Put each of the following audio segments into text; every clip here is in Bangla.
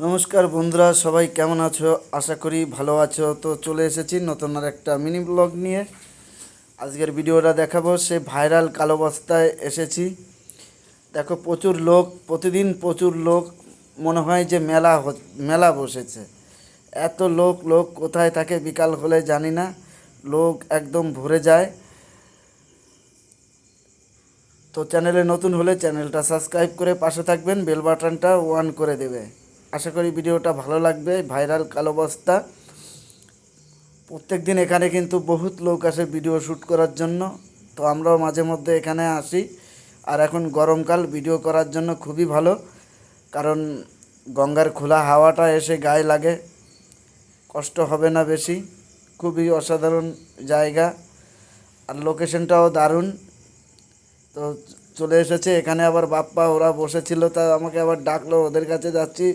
নমস্কার বন্ধুরা, সবাই কেমন আছো? আশা করি ভালো আছো। তো চলে এসেছি নতুন আর একটা মিনি ব্লগ নিয়ে। আজকের ভিডিওটা দেখাবো, সে ভাইরাল কালো বস্তায় এসেছি। দেখো প্রচুর লোক, প্রতিদিন প্রচুর লোক, মনে হয় যে মেলা বসেছে। এত লোক লোক কোথায় থাকে বিকাল হলে জানি না, লোক একদম ভরে যায়। তো চ্যানেলে নতুন হলে চ্যানেলটা সাবস্ক্রাইব করে পাশে থাকবেন, বেল বাটনটা অন করে দেবে। আশা করি ভিডিওটা ভালো লাগবে। ভাইরাল কালো বস্তা, প্রত্যেক দিন এখানে কিন্তু বহুত লোক আসে ভিডিও শ্যুট করার জন্য। তো আমরাও মাঝে মধ্যে এখানে আসি। আর এখন গরমকাল, ভিডিও করার জন্য খুবই ভালো, কারণ গঙ্গার খোলা হাওয়াটা এসে গায়ে লাগে, কষ্ট হবে না বেশি। খুবই অসাধারণ জায়গা, আর লোকেশনটাও দারুণ। তো চলে এসেছে এখানে। আবার বাপ্পা ওরা বসেছিল, তা আমাকে আবার ডাকলো, ওদের কাছে যাচ্ছি।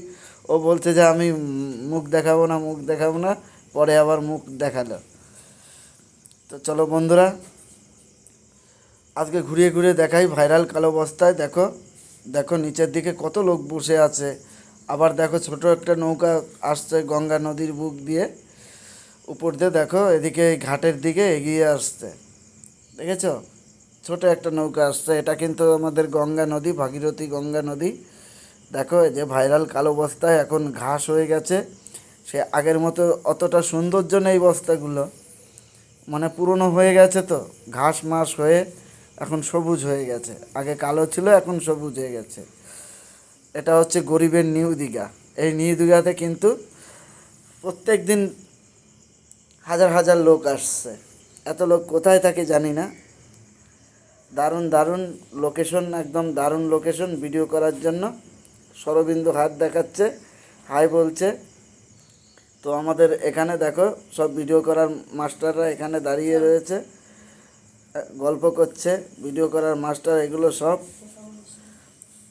ও বলছে যে আমি মুখ দেখাবো না, মুখ দেখাবো না, পরে আবার মুখ দেখালো। তো চলো বন্ধুরা, আজকে ঘুরিয়ে ঘুরিয়ে দেখাই ভাইরাল কালো বস্তায়। দেখো দেখো নিচের দিকে কত লোক বসে আছে। আবার দেখো ছোট একটা নৌকা আসছে গঙ্গা নদীর বুক দিয়ে, উপর দিয়ে দেখো এদিকে ঘাটের দিকে এগিয়ে আসছে। দেখেছো, ছোট একটা নৌকা আসছে। এটা কিন্তু আমাদের গঙ্গা নদী, ভাগীরথী গঙ্গা নদী। দেখো এই যে ভাইরাল কালো বস্তায় এখন ঘাস হয়ে গেছে। সে আগের মতো অতটা সৌন্দর্য নেই বস্তাগুলো, মানে পুরনো হয়ে গেছে। তো ঘাস মাস হয়ে এখন সবুজ হয়ে গেছে। আগে কালো ছিল, এখন সবুজ হয়ে গেছে। এটা হচ্ছে গরিবের নিউ দীঘা। এই নিউ দীঘাতে কিন্তু প্রত্যেক দিন হাজার হাজার লোক আসছে। এত লোক কোথায় থাকে জানি না। দারুণ দারুণ লোকেশন, একদম দারুণ লোকেশন ভিডিও করার জন্য। সরবিন্দু হাত দেখাচ্ছে, হাই বলছে। তো আমাদের এখানে দেখো সব ভিডিও করার মাস্টাররা এখানে দাঁড়িয়ে রয়েছে, গল্প করছে। ভিডিও করার মাস্টার এগুলো সব।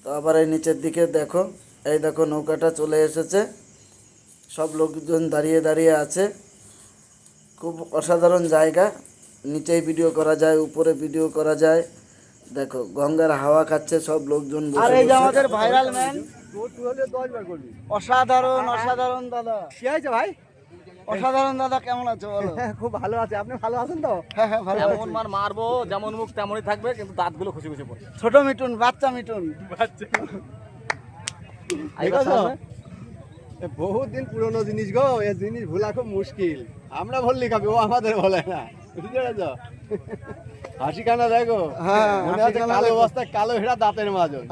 তো আবার এই নিচের দিকে দেখো, এই দেখো নৌকাটা চলে এসেছে, সব লোকজন দাঁড়িয়ে দাঁড়িয়ে আছে। খুব অসাধারণ জায়গা। নিচেই ভিডিও করা যায়, উপরে ভিডিও করা যায়। দেখো গঙ্গার হাওয়া খাচ্ছে সব লোকজন বসে। আর এই যে আমাদের ভাইরাল ম্যান, অসাধারণ অসাধারণ দাদা। কি হয়েছে ভাই? অসাধারণ দাদা, কেমন আছো বলো? খুব ভালো আছে। আপনি ভালো আছেন তো? হ্যাঁ হ্যাঁ, ভালো আছি। এমন মার মারবো যেমন মুখ তেমনই থাকবে, কিন্তু দাঁতগুলো খুশি খুশি পড়ে। ছোট মিটুন, বাচ্চা মিটুন। বহুত দিন পুরনো জিনিস গো, এই জিনিস ভোলা খুব মুশকিল। আমরা বললি খাবি, ও আমাদের বলে না। বুঝতে পেরেছ? হাসি কানা দেখো। হ্যাঁ, মনে আছে কালো অবস্থায় কালো হেরা দাঁতের মাজন।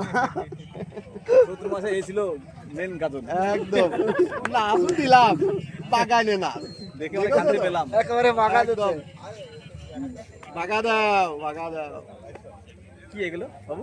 চৈত্র মাসে এই ছিল মেন গাজন। একদম না, আসু দিলাম বাগানে না দেখে খাতে পেলাম একেবারে বাগা দিতে। বাগা দাও, বাগা দাও। কি এগুলো বাবু?